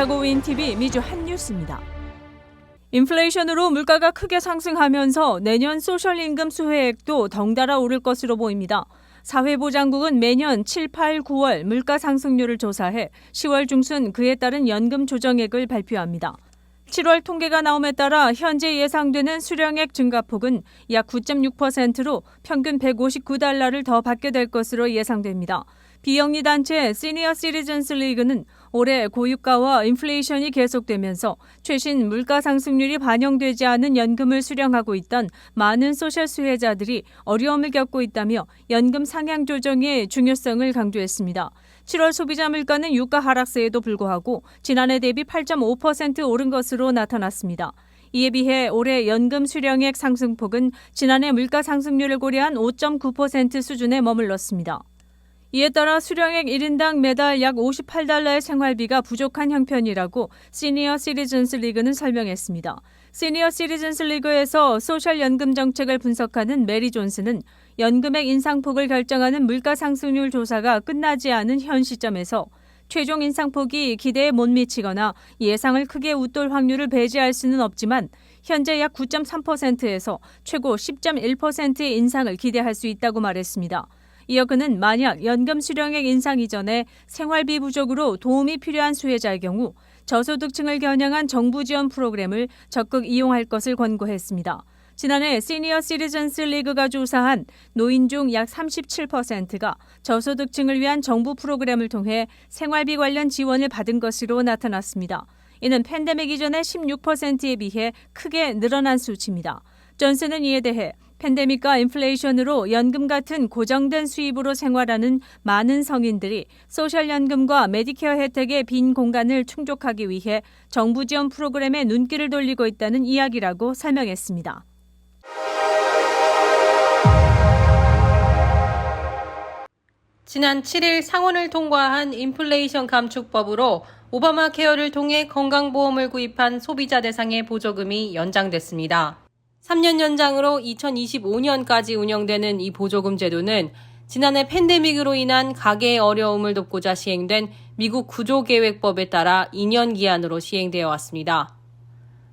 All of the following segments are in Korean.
시카고 윈TV 미주 핫뉴스입니다. 인플레이션으로 물가가 크게 상승하면서 내년 소셜임금 수혜액도 덩달아 오를 것으로 보입니다. 사회보장국은 매년 7, 8, 9월 물가 상승률을 조사해 10월 중순 그에 따른 연금 조정액을 발표합니다. 7월 통계가 나옴에 따라 현재 예상되는 수령액 증가폭은 약 9.6%로 평균 $159를 더 받게 될 것으로 예상됩니다. 비영리 단체 시니어 시티즌스 리그는 올해 고유가와 인플레이션이 계속되면서 최신 물가 상승률이 반영되지 않은 연금을 수령하고 있던 많은 소셜 수혜자들이 어려움을 겪고 있다며 연금 상향 조정의 중요성을 강조했습니다. 7월 소비자 물가는 유가 하락세에도 불구하고 지난해 대비 8.5% 오른 것으로 나타났습니다. 이에 비해 올해 연금 수령액 상승폭은 지난해 물가 상승률을 고려한 5.9% 수준에 머물렀습니다. 이에 따라 수령액 1인당 매달 약 $58의 생활비가 부족한 형편이라고 시니어 시티즌스 리그는 설명했습니다. 시니어 시티즌스 리그에서 소셜 연금 정책을 분석하는 메리 존스는 연금액 인상폭을 결정하는 물가 상승률 조사가 끝나지 않은 현 시점에서 최종 인상폭이 기대에 못 미치거나 예상을 크게 웃돌 확률을 배제할 수는 없지만 현재 약 9.3%에서 최고 10.1%의 인상을 기대할 수 있다고 말했습니다. 이어 그는 만약 연금 수령액 인상 이전에 생활비 부족으로 도움이 필요한 수혜자의 경우 저소득층을 겨냥한 정부 지원 프로그램을 적극 이용할 것을 권고했습니다. 지난해 시니어 시티즌스 리그가 조사한 노인 중 약 37%가 저소득층을 위한 정부 프로그램을 통해 생활비 관련 지원을 받은 것으로 나타났습니다. 이는 팬데믹 이전의 16%에 비해 크게 늘어난 수치입니다. 존슨은 이에 대해 팬데믹과 인플레이션으로 연금 같은 고정된 수입으로 생활하는 많은 성인들이 소셜연금과 메디케어 혜택의 빈 공간을 충족하기 위해 정부 지원 프로그램에 눈길을 돌리고 있다는 이야기라고 설명했습니다. 지난 7일 상원을 통과한 인플레이션 감축법으로 오바마 케어를 통해 건강보험을 구입한 소비자 대상의 보조금이 연장됐습니다. 3년 연장으로 2025년까지 운영되는 이 보조금 제도는 지난해 팬데믹으로 인한 가계의 어려움을 돕고자 시행된 미국 구조계획법에 따라 2년 기한으로 시행되어 왔습니다.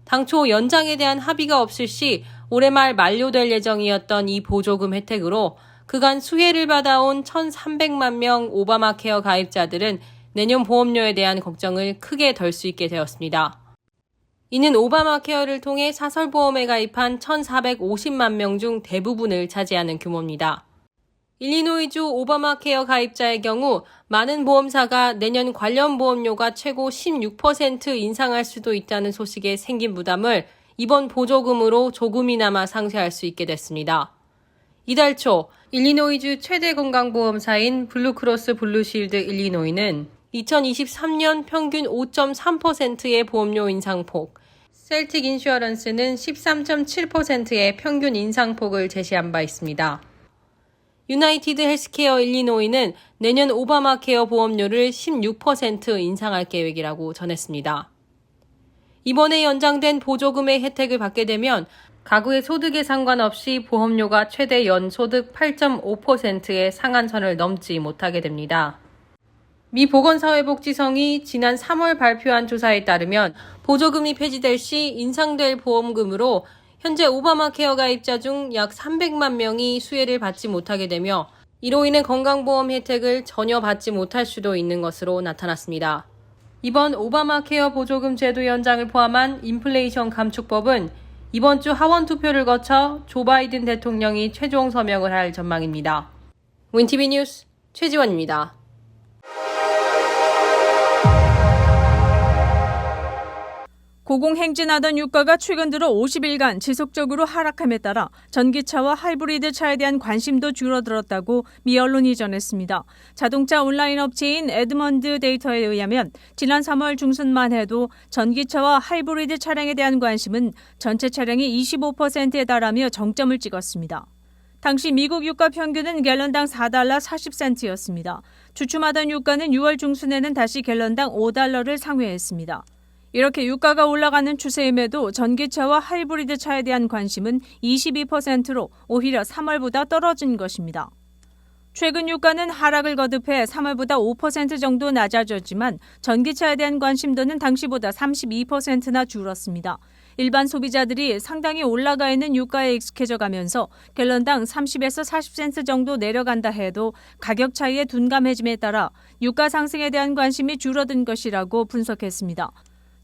당초 연장에 대한 합의가 없을 시 올해 말 만료될 예정이었던 이 보조금 혜택으로 그간 수혜를 받아온 1,300만 명 오바마 케어 가입자들은 내년 보험료에 대한 걱정을 크게 덜 수 있게 되었습니다. 이는 오바마 케어를 통해 사설보험에 가입한 1,450만 명 중 대부분을 차지하는 규모입니다. 일리노이주 오바마 케어 가입자의 경우 많은 보험사가 내년 관련 보험료가 최고 16% 인상할 수도 있다는 소식에 생긴 부담을 이번 보조금으로 조금이나마 상쇄할 수 있게 됐습니다. 이달 초 일리노이주 최대 건강보험사인 블루크로스 블루실드 일리노이는 2023년 평균 5.3%의 보험료 인상폭, 셀틱 인슈어런스는 13.7%의 평균 인상폭을 제시한 바 있습니다. 유나이티드 헬스케어 일리노이는 내년 오바마 케어 보험료를 16% 인상할 계획이라고 전했습니다. 이번에 연장된 보조금의 혜택을 받게 되면 가구의 소득에 상관없이 보험료가 최대 연소득 8.5%의 상한선을 넘지 못하게 됩니다. 미 보건사회복지성이 지난 3월 발표한 조사에 따르면 보조금이 폐지될 시 인상될 보험금으로 현재 오바마 케어 가입자 중 약 300만 명이 수혜를 받지 못하게 되며 이로 인해 건강보험 혜택을 전혀 받지 못할 수도 있는 것으로 나타났습니다. 이번 오바마 케어 보조금 제도 연장을 포함한 인플레이션 감축법은 이번 주 하원 투표를 거쳐 조 바이든 대통령이 최종 서명을 할 전망입니다. 윈티비 뉴스 최지원입니다. 고공행진하던 유가가 최근 들어 50일간 지속적으로 하락함에 따라 전기차와 하이브리드 차에 대한 관심도 줄어들었다고 미 언론이 전했습니다. 자동차 온라인 업체인 에드먼드 데이터에 의하면 지난 3월 중순만 해도 전기차와 하이브리드 차량에 대한 관심은 전체 차량의 25%에 달하며 정점을 찍었습니다. 당시 미국 유가 평균은 갤런당 $4.40였습니다. 주춤하던 유가는 6월 중순에는 다시 갤런당 $5를 상회했습니다. 이렇게 유가가 올라가는 추세임에도 전기차와 하이브리드 차에 대한 관심은 22%로 오히려 3월보다 떨어진 것입니다. 최근 유가는 하락을 거듭해 3월보다 5% 정도 낮아졌지만 전기차에 대한 관심도는 당시보다 32%나 줄었습니다. 일반 소비자들이 상당히 올라가 있는 유가에 익숙해져 가면서 갤런당 30에서 40센트 정도 내려간다 해도 가격 차이에 둔감해짐에 따라 유가 상승에 대한 관심이 줄어든 것이라고 분석했습니다.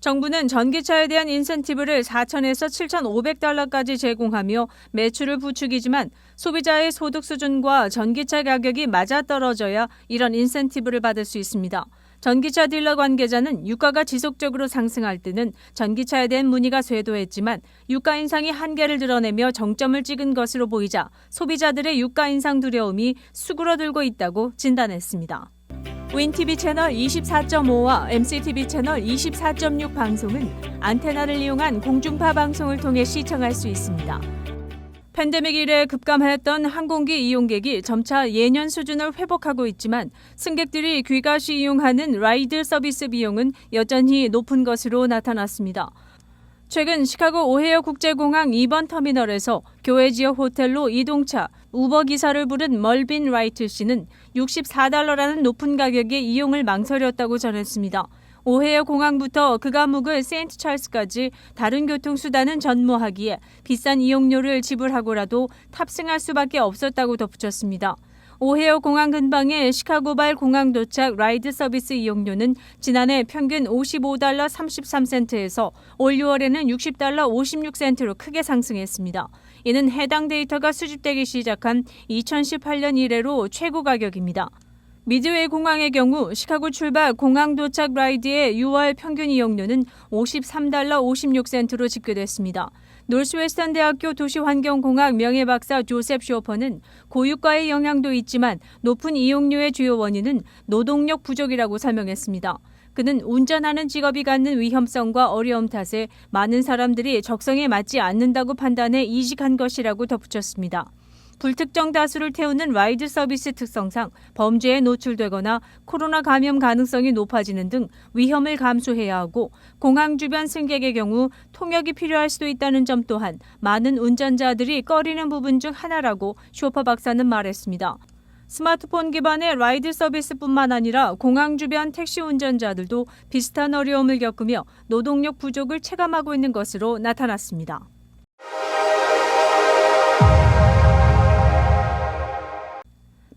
정부는 전기차에 대한 인센티브를 4,000에서 7,500달러까지 제공하며 매출을 부추기지만 소비자의 소득 수준과 전기차 가격이 맞아떨어져야 이런 인센티브를 받을 수 있습니다. 전기차 딜러 관계자는 유가가 지속적으로 상승할 때는 전기차에 대한 문의가 쇄도했지만 유가 인상이 한계를 드러내며 정점을 찍은 것으로 보이자 소비자들의 유가 인상 두려움이 수그러들고 있다고 진단했습니다. 윈TV 채널 24.5와 MCTV 채널 24.6 방송은 안테나를 이용한 공중파 방송을 통해 시청할 수 있습니다. 팬데믹 이래 급감했던 항공기 이용객이 점차 예년 수준을 회복하고 있지만 승객들이 귀가 시 이용하는 라이드 서비스 비용은 여전히 높은 것으로 나타났습니다. 최근 시카고 오헤어 국제공항 2번 터미널에서 교외 지역 호텔로 이동차 우버 기사를 부른 멀빈 라이트 씨는 $64라는 높은 가격의 이용을 망설였다고 전했습니다. 오헤어 공항부터 그가 묵을 세인트 찰스까지 다른 교통수단은 전무하기에 비싼 이용료를 지불하고라도 탑승할 수밖에 없었다고 덧붙였습니다. 오헤어 공항 근방의 시카고발 공항 도착 라이드 서비스 이용료는 지난해 평균 $55 33센트에서 올 6월에는 $60 56센트로 크게 상승했습니다. 이는 해당 데이터가 수집되기 시작한 2018년 이래로 최고 가격입니다. 미드웨이 공항의 경우 시카고 출발 공항 도착 라이드의 6월 평균 이용료는 $53 56센트로 집계됐습니다. 노스웨스턴 대학교 도시환경공학 명예박사 조셉 쇼퍼는 고유가의 영향도 있지만 높은 이용료의 주요 원인은 노동력 부족이라고 설명했습니다. 그는 운전하는 직업이 갖는 위험성과 어려움 탓에 많은 사람들이 적성에 맞지 않는다고 판단해 이직한 것이라고 덧붙였습니다. 불특정 다수를 태우는 라이드 서비스 특성상 범죄에 노출되거나 코로나 감염 가능성이 높아지는 등 위험을 감수해야 하고 공항 주변 승객의 경우 통역이 필요할 수도 있다는 점 또한 많은 운전자들이 꺼리는 부분 중 하나라고 쇼퍼 박사는 말했습니다. 스마트폰 기반의 라이드 서비스뿐만 아니라 공항 주변 택시 운전자들도 비슷한 어려움을 겪으며 노동력 부족을 체감하고 있는 것으로 나타났습니다.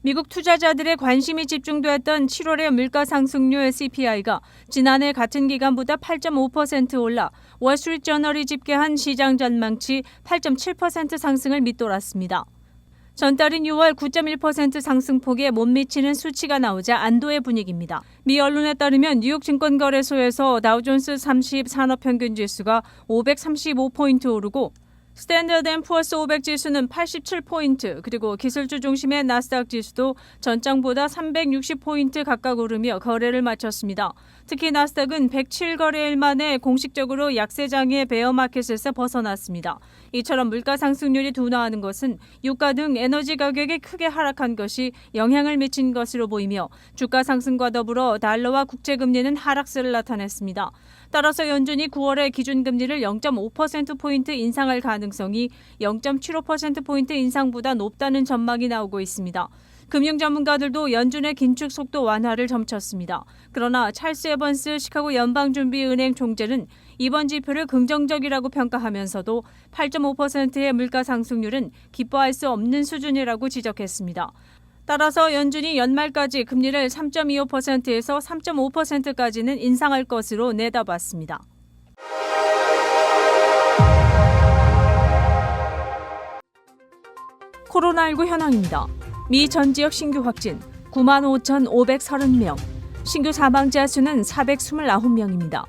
미국 투자자들의 관심이 집중됐던 7월의 물가 상승률 CPI가 지난해 같은 기간보다 8.5% 올라 월스트리트저널이 집계한 시장 전망치 8.7% 상승을 밑돌았습니다. 전달인 6월 9.1% 상승폭에 못 미치는 수치가 나오자 안도의 분위기입니다. 미 언론에 따르면 뉴욕 증권거래소에서 다우존스 30 산업평균지수가 535포인트 오르고 스탠더드&푸어스 500 지수는 87포인트, 그리고 기술주 중심의 나스닥 지수도 전장보다 360포인트 각각 오르며 거래를 마쳤습니다. 특히 나스닥은 107거래일 만에 공식적으로 약세장의 베어마켓에서 벗어났습니다. 이처럼 물가 상승률이 둔화하는 것은 유가 등 에너지 가격이 크게 하락한 것이 영향을 미친 것으로 보이며 주가 상승과 더불어 달러와 국채금리는 하락세를 나타냈습니다. 따라서 연준이 9월에 기준금리를 0.5%포인트 인상할 가능성이 0.75%포인트 인상보다 높다는 전망이 나오고 있습니다. 금융 전문가들도 연준의 긴축 속도 완화를 점쳤습니다. 그러나 찰스 에번스 시카고 연방준비은행 총재는 이번 지표를 긍정적이라고 평가하면서도 8.5%의 물가 상승률은 기뻐할 수 없는 수준이라고 지적했습니다. 따라서 연준이 연말까지 금리를 3.25%에서 3.5%까지는 인상할 것으로 내다봤습니다. 코로나19 현황입니다. 미 전 지역 신규 확진 95,530명, 신규 사망자 수는 429명입니다.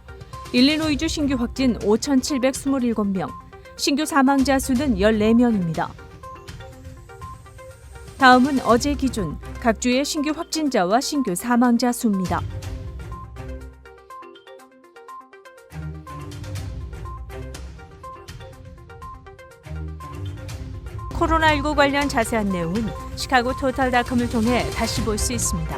일리노이주 신규 확진 5,727명, 신규 사망자 수는 14명입니다. 다음은 어제 기준 각 주의 신규 확진자와 신규 사망자 수입니다. 코로나19 관련 자세한 내용은 시카고 토탈닷컴을 통해 다시 볼 수 있습니다.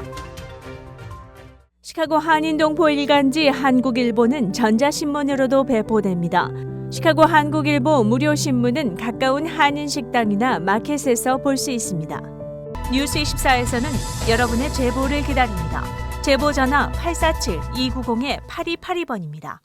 시카고 한인동포 일간지 한국일보는 전자신문으로도 배포됩니다. 시카고 한국일보 무료 신문은 가까운 한인식당이나 마켓에서 볼 수 있습니다. 뉴스24에서는 여러분의 제보를 기다립니다. 제보 전화 847-290-8282번입니다.